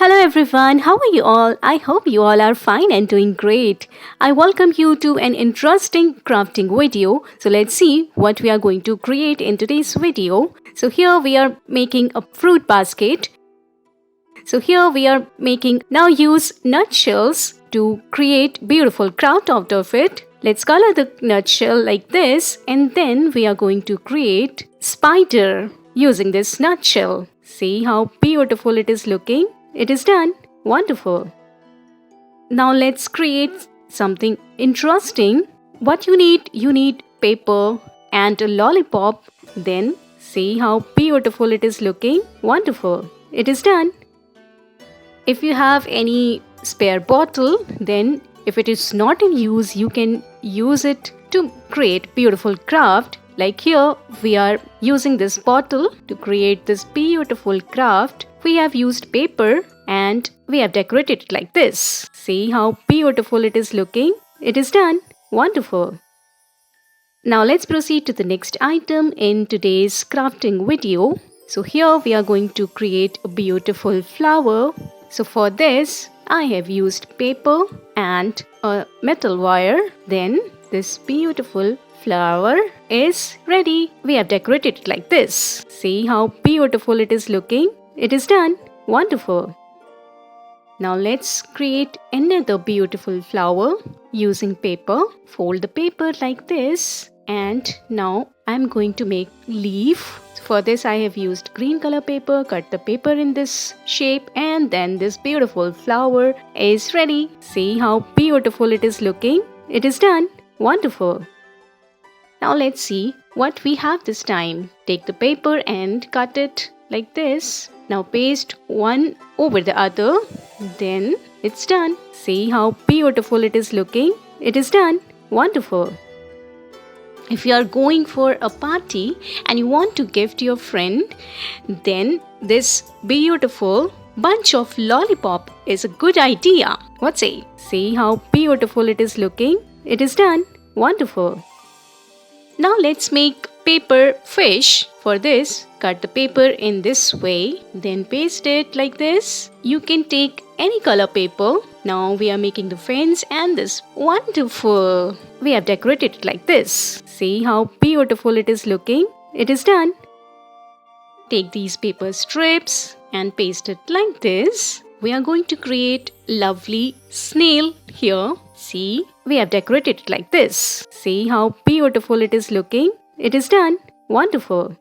Hello everyone, how are you all? I hope you all are fine and doing great. I welcome you to an interesting crafting video. So let's see what we are going to create in today's video. So here we are making a fruit basket. Now use nutshells to create beautiful craft out of it. Let's color the nutshell like this and then we are going to create spider using this nutshell. See how beautiful it is looking? It is done. Wonderful. Now let's create something interesting. What you need paper and a lollipop. Then see how beautiful it is looking. Wonderful. It is done. If you have any spare bottle, then if it is not in use, you can use it to create beautiful craft. Like here, we are using this bottle to create this beautiful craft. We have used paper and we have decorated it like this. See how beautiful it is looking? It is done. Wonderful. Now let's proceed to the next item in today's crafting video. So here we are going to create a beautiful flower. So for this, I have used paper and a metal wire. Then this beautiful flower is ready. We have decorated it like this. See how beautiful it is looking? It is done. Wonderful. Now let's create another beautiful flower using paper. Fold the paper like this. And now I'm going to make leaf. For this I have used green color paper. Cut the paper in this shape and then this beautiful flower is ready. See how beautiful it is looking? It is done. Wonderful. Now let's see what we have this time. Take the paper and cut it like this. Now paste one over the other. Then it's done. See how beautiful it is looking? It is done. Wonderful. If you are going for a party and you want to gift your friend, then this beautiful bunch of lollipop is a good idea. What say? See how beautiful it is looking? It is done. Wonderful. Now let's make paper fish. For this, cut the paper in this way, then paste it like this. You can take any color paper. Now we are making the fins and this wonderful. We have decorated it like this. See how beautiful it is looking? It is done. Take these paper strips and paste it like this. We are going to create lovely snail here. See, we have decorated it like this. See how beautiful it is looking? It is done. Wonderful.